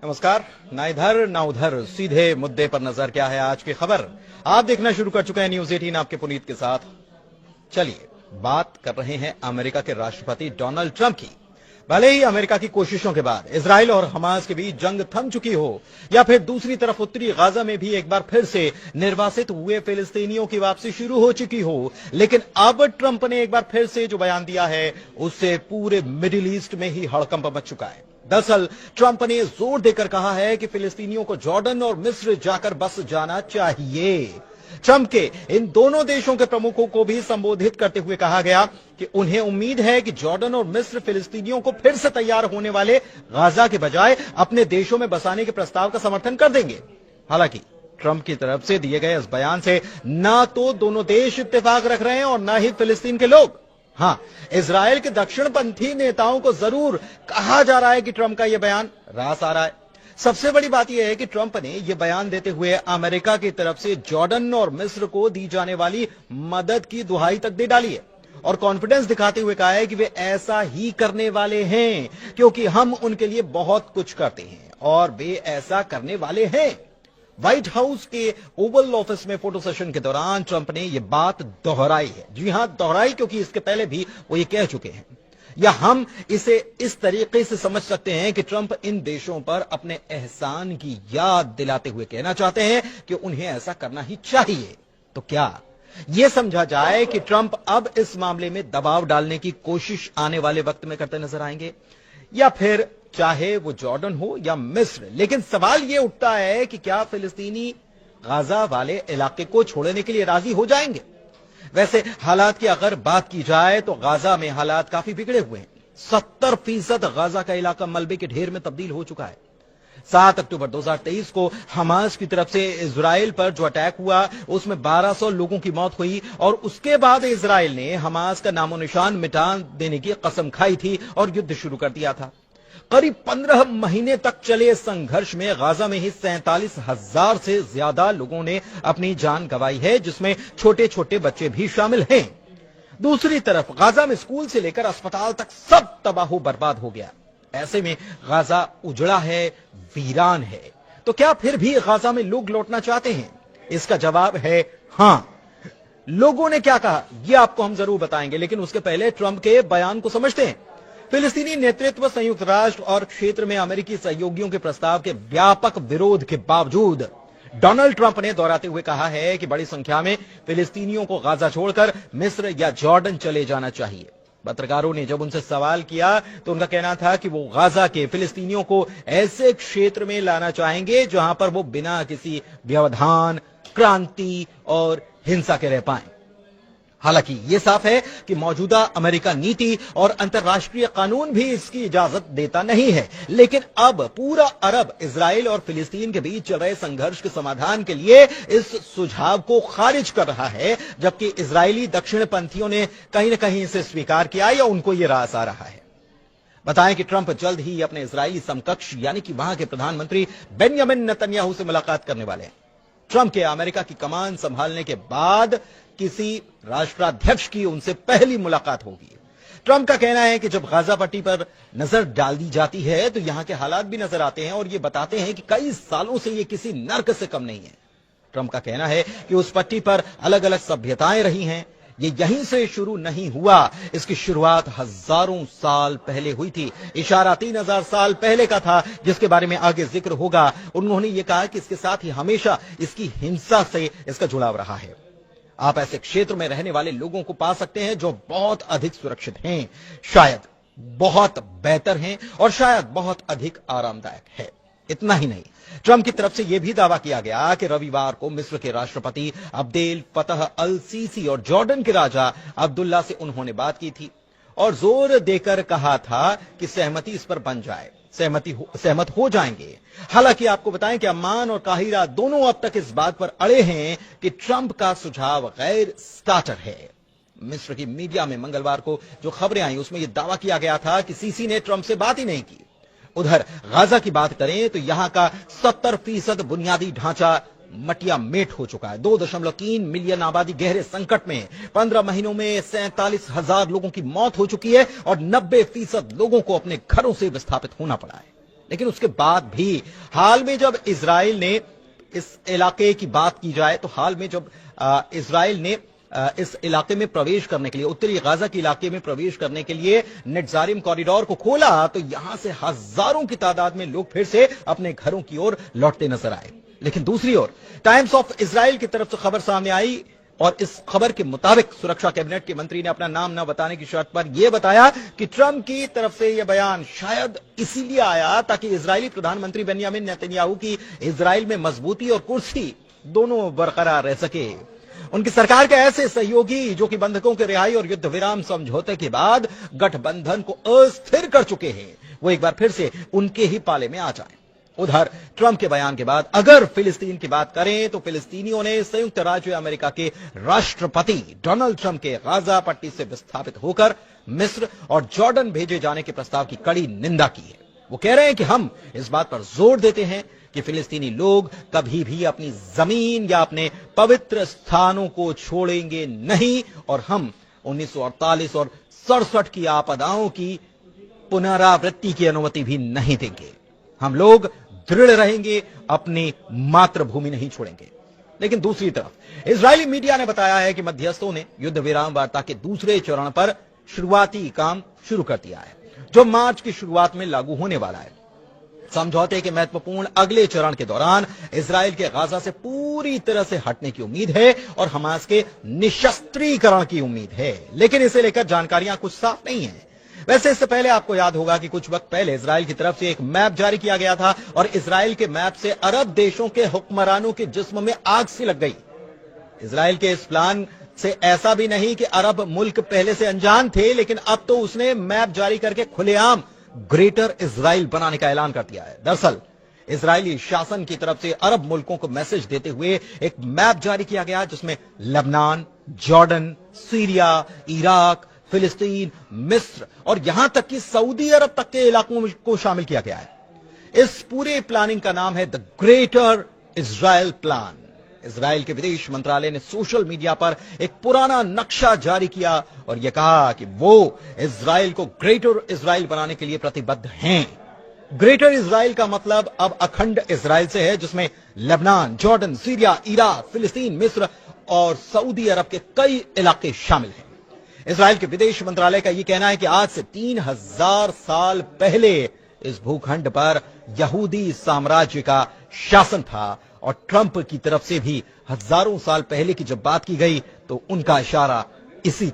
नमस्कार। ना इधर ना उधर, सीधे मुद्दे पर नजर। क्या है आज की खबर? आप देखना शुरू कर चुके हैं न्यूज 18 आपके पुनीत के साथ। चलिए बात कर रहे हैं अमेरिका के राष्ट्रपति डोनाल्ड ट्रंप की। भले ही अमेरिका की कोशिशों के बाद इजराइल और हमास के बीच जंग थम चुकी हो, या फिर दूसरी तरफ उत्तरी गाजा में भी एक बार फिर से निर्वासित हुए फिलिस्तीनियों की वापसी शुरू हो चुकी हो, लेकिन अब ट्रंप ने एक बार फिर से जो बयान दिया है उससे पूरे मिडिल ईस्ट में ही हड़कंप मच चुका है। दरअसल ट्रंप ने जोर देकर कहा है कि फिलिस्तीनियों को जॉर्डन और मिस्र जाकर बस जाना चाहिए। ट्रंप के इन दोनों देशों के प्रमुखों को भी संबोधित करते हुए कहा गया कि उन्हें उम्मीद है कि जॉर्डन और मिस्र फिलिस्तीनियों को फिर से तैयार होने वाले गाजा के बजाय अपने देशों में बसाने के प्रस्ताव का समर्थन कर देंगे। हालांकि ट्रंप की तरफ से दिए गए इस बयान से ना तो दोनों देश इत्तेफाक रख रहे हैं और ना ही फिलिस्तीन के लोग। हां, इजराइल के दक्षिणपंथी नेताओं को जरूर कहा जा रहा है कि ट्रंप का यह बयान रास आ रहा है। सबसे बड़ी बात यह है कि ट्रंप ने यह बयान देते हुए अमेरिका की तरफ से जॉर्डन और मिस्र को दी जाने वाली मदद की दुहाई तक दे डाली है और कॉन्फिडेंस दिखाते हुए कहा है कि वे ऐसा ही करने वाले हैं क्योंकि हम उनके लिए बहुत कुछ करते हैं और वे ऐसा करने वाले हैं। व्हाइट हाउस के ओवल ऑफिस में फोटो सेशन के दौरान ट्रंप ने यह बात दोहराई है। जी हां, दोहराई, क्योंकि इसके पहले भी वो ये कह चुके हैं। या हम इसे इस तरीके से समझ सकते हैं कि ट्रंप इन देशों पर अपने एहसान की याद दिलाते हुए कहना चाहते हैं कि उन्हें ऐसा करना ही चाहिए। तो क्या यह समझा जाए कि ट्रंप अब इस मामले में दबाव डालने की कोशिश आने वाले वक्त में करते नजर आएंगे, या फिर चाहे वो जॉर्डन हो या मिस्र? लेकिन सवाल यह उठता है कि क्या फिलिस्तीनी गाजा वाले इलाके को छोड़ने के लिए राजी हो जाएंगे? वैसे हालात की अगर बात की जाए तो गाजा में हालात काफी बिगड़े हुए हैं। 70% गाजा का इलाका मलबे के ढेर में तब्दील हो चुका है। 7 अक्टूबर 2023 को हमास की तरफ से इजराइल पर जो अटैक हुआ उसमें 1200 लोगों की मौत हुई और उसके बाद इजराइल ने हमास का नामो निशान मिटा देने की कसम खाई थी और युद्ध शुरू कर दिया था। करीब 15 महीने तक चले संघर्ष में गाजा में ही 47,000 से ज्यादा लोगों ने अपनी जान गंवाई है, जिसमें छोटे छोटे बच्चे भी शामिल हैं। दूसरी तरफ गाजा में स्कूल से लेकर अस्पताल तक सब तबाह बर्बाद हो गया। ऐसे में गाजा उजड़ा है, वीरान है। तो क्या फिर भी गाजा में लोग लौटना चाहते हैं? इसका जवाब है हां। लोगों ने क्या कहा यह आपको हम जरूर बताएंगे, लेकिन उसके पहले ट्रंप के बयान को समझते हैं। फिलिस्तीनी नेतृत्व संयुक्त राष्ट्र और क्षेत्र में अमेरिकी सहयोगियों के प्रस्ताव के व्यापक विरोध के बावजूद डोनाल्ड ट्रंप ने दोहराते हुए कहा है कि बड़ी संख्या में फिलिस्तीनियों को गाजा छोड़कर मिस्र या जॉर्डन चले जाना चाहिए। पत्रकारों ने जब उनसे सवाल किया तो उनका कहना था कि वो गाजा के फिलिस्तीनियों को ऐसे क्षेत्र में लाना चाहेंगे जहां पर वो बिना किसी व्यवधान, क्रांति और हिंसा के रह पाएं। हालांकि यह साफ है कि मौजूदा अमेरिका नीति और अंतर्राष्ट्रीय कानून भी इसकी इजाजत देता नहीं है। लेकिन अब पूरा अरब इजराइल और फिलिस्तीन के बीच चल रहे संघर्ष के समाधान के लिए इस सुझाव को खारिज कर रहा है, जबकि इजरायली दक्षिणपंथियों ने कहीं न कहीं इसे स्वीकार किया या उनको यह रास आ रहा है। बताएं कि ट्रंप जल्द ही अपने इजरायली समकक्ष यानी कि वहां के प्रधानमंत्री बेंजामिन नेतन्याहू से मुलाकात करने वाले हैं। ट्रंप के अमेरिका की कमान संभालने के बाद किसी राष्ट्राध्यक्ष की उनसे पहली मुलाकात होगी। ट्रंप का कहना है कि जब गाजा पट्टी पर नजर डाल दी जाती है तो यहां के हालात भी नजर आते हैं और ये बताते हैं कि कई सालों से ये किसी नर्क से कम नहीं है। ट्रंप का कहना है कि उस पट्टी पर अलग अलग सभ्यताएं रही हैं, ये यहीं से शुरू नहीं हुआ, इसकी शुरुआत हजारों साल पहले हुई थी। इशारा 3000 साल पहले का था, जिसके बारे में आगे जिक्र होगा। उन्होंने ये कहा कि इसके साथ ही हमेशा इसकी हिंसा से इसका जुड़ाव रहा है। आप ऐसे क्षेत्र में रहने वाले लोगों को पा सकते हैं जो बहुत अधिक सुरक्षित हैं, शायद बहुत बेहतर हैं और शायद बहुत अधिक आरामदायक है। इतना ही नहीं, ट्रंप की तरफ से यह भी दावा किया गया कि रविवार को मिस्र के राष्ट्रपति अब्देल फतह अल सीसी और जॉर्डन के राजा अब्दुल्ला से उन्होंने बात की थी और जोर देकर कहा था कि सहमति इस पर बन जाए, सहमत हो जाएंगे। हालांकि आपको बताएं कि अम्मान और काहिरा दोनों अब तक इस बात पर अड़े हैं कि ट्रंप का सुझाव गैर स्टार्टर है। मिस्र की मीडिया में मंगलवार को जो खबरें आई उसमें यह दावा किया गया था कि सीसी ने ट्रंप से बात ही नहीं की। उधर गाजा की बात करें तो यहां का 70% बुनियादी ढांचा मटिया मेट हो चुका है। 2.3 मिलियन आबादी गहरे संकट में। 15 महीनों में 47,000 लोगों की मौत हो चुकी है और 90% लोगों को अपने घरों से विस्थापित होना पड़ा है। लेकिन उसके बाद भी हाल में जब इजराइल ने इस इलाके की बात की जाए तो हाल में जब इजराइल ने इस इलाके में प्रवेश करने के लिए, उत्तरी गाजा के इलाके में प्रवेश करने के लिए नेट्जारिम कॉरिडोर को खोला तो यहां से हजारों की तादाद में लोग फिर से अपने घरों की ओर लौटते नजर आए। लेकिन दूसरी ओर टाइम्स ऑफ इजराइल की तरफ से खबर सामने आई और इस खबर के मुताबिक सुरक्षा कैबिनेट के मंत्री ने अपना नाम न बताने की शर्त पर यह बताया कि ट्रंप की तरफ से यह बयान शायद इसीलिए आया ताकि इजरायली प्रधानमंत्री बेंयामिन नेतन्याहू की इजराइल में मजबूती और कुर्सी दोनों बरकरार रह सके। उनकी सरकार के ऐसे सहयोगी जो कि बंधकों के रिहाई और युद्ध विराम समझौते के बाद गठबंधन को अस्थिर कर चुके हैं, वो एक बार फिर से उनके ही पाले में आ जाएं। उधर ट्रंप के बयान के बाद अगर फिलिस्तीन की बात करें तो फिलिस्तीनियों ने संयुक्त राज्य अमेरिका के राष्ट्रपति डोनाल्ड ट्रंप के गाजा पट्टी से विस्थापित होकर मिस्र और जॉर्डन भेजे जाने के प्रस्ताव की कड़ी निंदा की है। वो कह रहे हैं कि हम इस बात पर जोर देते हैं कि फिलिस्तीनी लोग कभी भी अपनी जमीन या अपने पवित्र स्थानों को छोड़ेंगे नहीं और हम 1948 और 67 की आपदाओं की पुनरावृत्ति की अनुमति भी नहीं देंगे। हम लोग दृढ़ रहेंगे, अपनी मातृभूमि नहीं छोड़ेंगे। लेकिन दूसरी तरफ इजरायली मीडिया ने बताया है कि मध्यस्थों ने युद्ध विराम वार्ता के दूसरे चरण पर शुरुआती काम शुरू कर दिया है, जो मार्च की शुरुआत में लागू होने वाला है। समझौते के महत्वपूर्ण अगले चरण के दौरान इजराइल के गाजा से पूरी तरह से हटने की उम्मीद है और हमास के निशस्त्रीकरण की उम्मीद है, लेकिन इसे लेकर जानकारियां कुछ साफ नहीं है। वैसे इससे पहले आपको याद होगा कि कुछ वक्त पहले इजराइल की तरफ से एक मैप जारी किया गया था और इजराइल के मैप से अरब देशों के हुक्मरानों के जिस्म में आग सी लग गई। इजराइल के इस प्लान से ऐसा भी नहीं कि अरब मुल्क पहले से अनजान थे, लेकिन अब तो उसने मैप जारी करके खुलेआम ग्रेटर इजराइल बनाने का ऐलान कर दिया है। दरअसल इजरायली शासन की तरफ से अरब मुल्कों को मैसेज देते हुए एक मैप जारी किया गया जिसमें लेबनान, जॉर्डन, सीरिया, इराक, फिलिस्तीन, मिस्र और यहां तक कि सऊदी अरब तक के इलाकों को शामिल किया गया है। इस पूरे प्लानिंग का नाम है the greater Israel plan. Israel के विदेश मंत्रालय ने सोशल मीडिया पर एक पुराना नक्शा जारी किया और यह कहा कि वो इजराइल को ग्रेटर इजराइल बनाने के लिए प्रतिबद्ध हैं। ग्रेटर इजराइल का मतलब अब अखंड इजराइल से है, जिसमें लेबनान, जॉर्डन, सीरिया, इराक, फिलिस्तीन, मिस्र और सऊदी अरब के कई इलाके शामिल हैं। इजराइल के विदेश मंत्रालय का यह कहना है कि आज से 3000 साल पहले इस भूखंड पर यहूदी साम्राज्य का शासन था और ट्रंप की तरफ से भी हजारों साल पहले की जब बात की गई तो उनका इशारा इसी